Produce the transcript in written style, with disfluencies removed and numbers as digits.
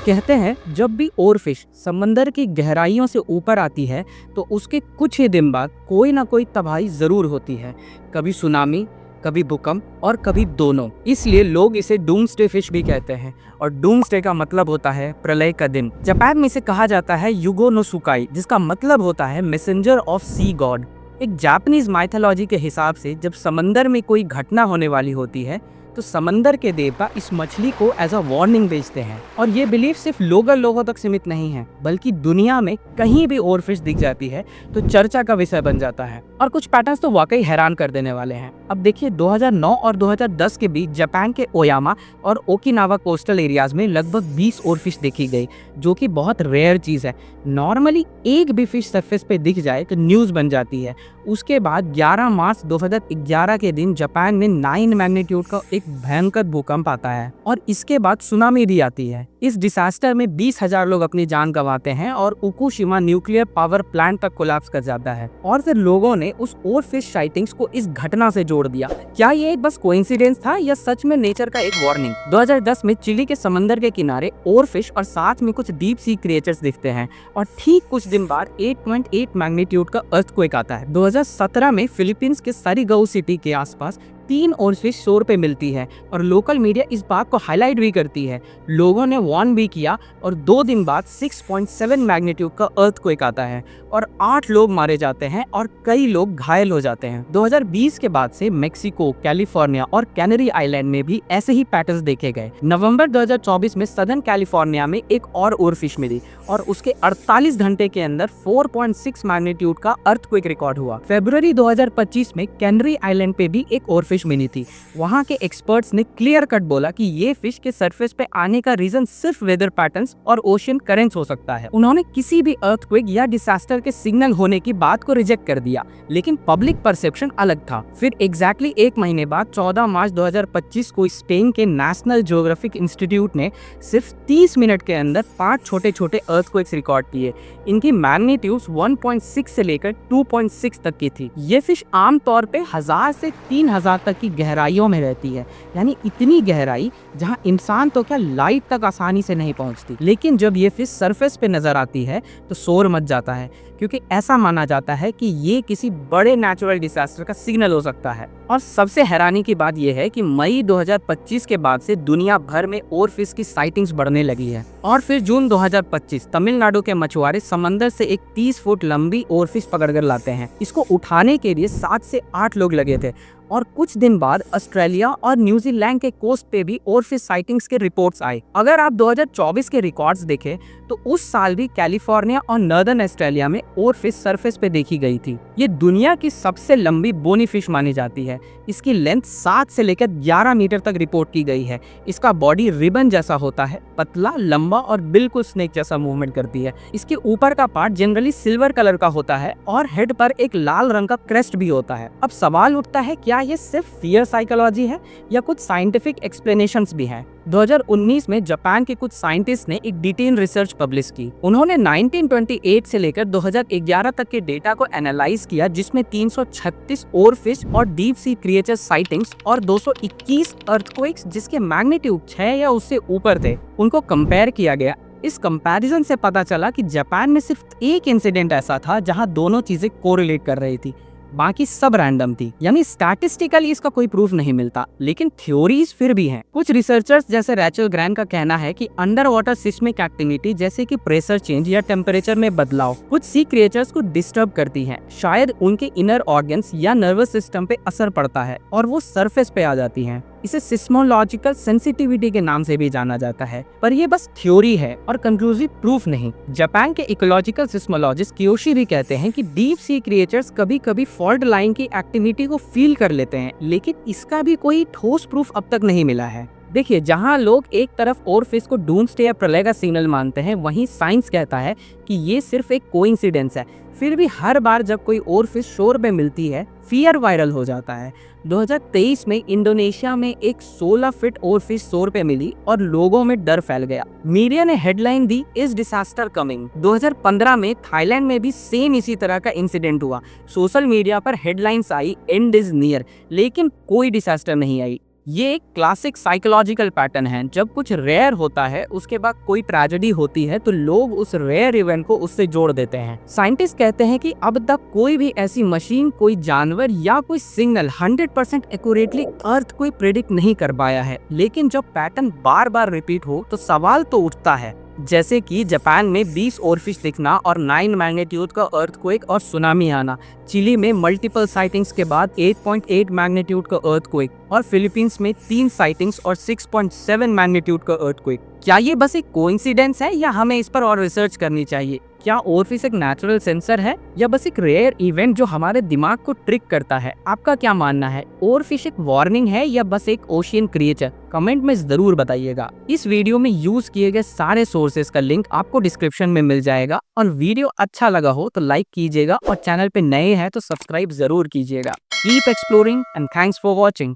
कहते हैं जब भी ओरफिश समंदर की गहराइयों से ऊपर आती है तो उसके कुछ ही दिन बाद कोई ना कोई तबाही जरूर होती है। कभी सुनामी, कभी भूकंप और कभी दोनों। इसलिए लोग इसे डूम्सडे फिश भी कहते हैं और डूम्सडे का मतलब होता है प्रलय का दिन। जापान में इसे कहा जाता है युगो नो सुकाई, जिसका मतलब होता है मैसेंजर ऑफ सी गॉड। एक जापानीज माइथोलॉजी के हिसाब से जब समंदर में कोई घटना होने वाली होती है तो समंदर के देवता इस मछली को एज अ वार्निंग भेजते हैं। और ये बिलीफ सिर्फ लोकल लोगों तक सीमित नहीं है, बल्कि दुनिया में कहीं भी ओरफिश दिख जाती है तो चर्चा का विषय बन जाता है। और कुछ पैटर्न्स तो वाकई हैरान कर देने वाले हैं। अब देखिए 2009 और 2010 के बीच जापान के ओयामा और ओकिनावा कोस्टल एरियाज में लगभग 20 ओरफिश देखी गई, जो कि बहुत रेयर चीज है। नॉर्मली एक भी फिश सरफेस पे दिख जाए तो न्यूज बन जाती है। उसके बाद 11 मार्च 2011 के दिन जापान में 9 मैग्नीट्यूड का एक भयंकर भूकंप आता है और इसके बाद सुनामी भी आती है। इस डिसास्टर में 20,000 लोग अपनी जान गंवाते हैं और फुकुशिमा न्यूक्लियर पावर प्लांट तक कोलैप्स कर जाता है। और फिर लोगों ने उस ओरफिश साइटिंग्स को इस घटना से जोड़ दिया। क्या ये बस कोइंसिडेंस था या सच में नेचर का एक वार्निंग? 2010 में चिली के समंदर के किनारे ओरफिश और साथ में कुछ डीप सी क्रिएचर्स दिखते हैं और ठीक कुछ दिन बाद 8.8 मैग्नीट्यूड का अर्थक्वेक आता है। 2017 में फिलीपींस के सरिगऊ सिटी के आसपास 3 ओरफिश शोर पे मिलती है और लोकल मीडिया इस बात को हाईलाइट भी करती है। लोगों ने वार्न भी किया और 2 दिन बाद 6.7 मैग्नीट्यूड का अर्थक्वेक आता है और 8 लोग मारे जाते हैं और कई लोग घायल हो जाते हैं। 2020 के बाद से मेक्सिको, कैलिफोर्निया और कैनरी आइलैंड में भी ऐसे ही पैटर्न्स देखे गए। नवंबर 2024 में सदर्न कैलिफोर्निया में एक और ओरफिश मिली और उसके 48 घंटे के अंदर 4.6 मैग्नीट्यूड का अर्थक्वेक रिकॉर्ड हुआ। फरवरी 2025 में कैनरी आइलैंड पे भी एक ओरफिश मिली थी। वहां के एक्सपर्ट्स ने क्लियर कट बोला कि ये फिश के सरफेस पे आने का रीजन सिर्फ वेदर पैटर्न्स और ओशियन करेंट्स हो सकता है। उन्होंने किसी भी अर्थक्वेक या डिसास्टर के सिग्नल होने की बात को रिजेक्ट कर दिया, लेकिन पब्लिक परसेप्शन अलग था। फिर एग्जैक्टली एक महीने बाद 14 मार्च 2025 को स्पेन के नेशनल ज्योग्राफिक इंस्टीट्यूट ने सिर्फ 30 मिनट के अंदर 5 छोटे छोटे अर्थक्वेक्स रिकॉर्ड किए। इनकी मैग्नीट्यूड्स 1.6 से लेकर 2.6 तक की थी। ये फिश आमतौर पे 1000 से 3000 तक की गहराइयों में रहती है, यानी इतनी गहराई जहां इंसान तो क्या लाइट तक आसानी से नहीं पहुंचती। लेकिन जब ये फिश सरफेस पे नजर आती है तो शोर मच जाता है, क्योंकि ऐसा माना जाता है कि ये किसी बड़े नेचुरल डिजास्टर का सिग्नल हो सकता है। और सबसे हैरानी की बात यह है कि मई 2025 के बाद से दुनिया भर में ओरफिश की साइटिंग्स बढ़ने लगी है। और फिर जून 2025 तमिलनाडु के मछुआरे समंदर से एक 30 फुट लंबी ओरफिश पकड़कर लाते हैं। इसको उठाने के लिए 7 से 8 लोग लगे थे। और कुछ दिन बाद ऑस्ट्रेलिया और न्यूजीलैंड के कोस्ट पे भी ओरफिश साइटिंग्स के रिपोर्ट्स आए। अगर आप 2024 के रिकॉर्ड्स देखें तो उस साल भी कैलिफोर्निया और नॉर्दर्न ऑस्ट्रेलिया में ओरफिश सरफेस पे देखी गई थी। ये दुनिया की सबसे लंबी बोनी फिश मानी जाती है। इसकी लेंथ 7 से लेकर 11 मीटर तक रिपोर्ट की गई है। इसका बॉडी रिबन जैसा होता है, पतला, लंबा और बिल्कुल स्नेक जैसा मूवमेंट करती है। इसके ऊपर का पार्ट जनरली सिल्वर कलर का होता है और हेड पर एक लाल रंग का क्रेस्ट भी होता है। अब सवाल उठता है, क्या ये सिर्फ फियर साइकोलॉजी है या कुछ साइंटिफिक एक्सप्लेनेशंस भी हैं? 2019 में जापान के कुछ साइंटिस्ट ने एक डिटेल रिसर्च पब्लिश की। उन्होंने 1928 से लेकर 2011 तक के डेटा को एनालाइज किया, जिसमें 336 ओरफिश और डीप सी क्रिएचर साइटिंग्स और 221 अर्थक्वेक्स जिसके मैग्नीट्यूड 6 या उससे ऊपर थे, उनको कंपेयर किया गया। इस कंपैरिजन से पता चला कि जापान में सिर्फ एक इंसिडेंट ऐसा था जहां दोनों चीजें कोरिलेट कर रही थी, बाकी सब रैंडम थी। यानी स्टैटिस्टिकली इसका कोई प्रूफ नहीं मिलता, लेकिन थ्योरीज फिर भी हैं। कुछ रिसर्चर्स जैसे रैचल ग्रैन का कहना है कि अंडर वाटर सिस्मिक एक्टिविटी जैसे कि प्रेशर चेंज या टेम्परेचर में बदलाव कुछ सी क्रिएचर्स को डिस्टर्ब करती हैं। शायद उनके इनर ऑर्गन्स या नर्वस सिस्टम पे असर पड़ता है और वो सरफेस पे आ जाती हैं। इसे सिस्मोलॉजिकल सेंसिटिविटी के नाम से भी जाना जाता है, पर ये बस थ्योरी है और कंक्लूसिव प्रूफ नहीं। जापान के इकोलॉजिकल सिस्मोलॉजिस्ट कियोशिरी कहते हैं कि डीप सी क्रिएचर्स कभी-कभी फॉल्ट लाइन की एक्टिविटी को फील कर लेते हैं, लेकिन इसका भी कोई ठोस प्रूफ अब तक नहीं मिला है। देखिए, जहां लोग एक तरफ ओरफिश को डूम्सडे या प्रलय का सिग्नल मानते हैं, वहीं साइंस कहता है कि ये सिर्फ एक कोइंसिडेंस है। फिर भी हर बार जब कोई ओरफिश शोर पे मिलती है, फियर वायरल हो जाता है। 2023 में इंडोनेशिया में एक 16 फीट ओरफिश शोर पे मिली और लोगों में डर फैल गया। मीडिया ने headline the, is disaster coming. 2015 में थाईलैंड में भी सेम इसी तरह का इंसिडेंट हुआ। सोशल मीडिया पर headlines I, and is near, लेकिन कोई डिसास्टर नहीं आई। ये एक क्लासिक साइकोलॉजिकल पैटर्न है। जब कुछ रेयर होता है उसके बाद कोई ट्रेजेडी होती है तो लोग उस रेयर इवेंट को उससे जोड़ देते हैं। साइंटिस्ट कहते हैं कि अब तक कोई भी ऐसी मशीन, कोई जानवर या कोई सिग्नल 100% एक्यूरेटली अर्थ को प्रेडिक्ट नहीं कर पाया है। लेकिन जब पैटर्न बार बार रिपीट हो तो सवाल तो उठता है, जैसे कि जापान में 20 ओरफिश दिखना और 9 मैग्नीट्यूड का अर्थक्वेक और सुनामी आना, चिली में मल्टीपल साइटिंग्स के बाद 8.8 मैग्नीट्यूड का अर्थक्वेक और फिलीपींस में 3 साइटिंग्स और 6.7 मैग्नीट्यूड का अर्थक्वेक। क्या ये बस एक कोइंसिडेंस है या हमें इस पर और रिसर्च करनी चाहिए? क्या ओरफिश एक नेचुरल सेंसर है या बस एक रेयर इवेंट जो हमारे दिमाग को ट्रिक करता है? आपका क्या मानना है? ओरफिश एक वार्निंग है या बस एक ओशियन क्रिएचर? कमेंट में जरूर बताइएगा। इस वीडियो में यूज किए गए सारे सोर्सेज का लिंक आपको डिस्क्रिप्शन में मिल जाएगा। और वीडियो अच्छा लगा हो तो लाइक कीजिएगा और चैनल पे नए हैं तो सब्सक्राइब जरूर कीजिएगा। Keep exploring and thanks for watching.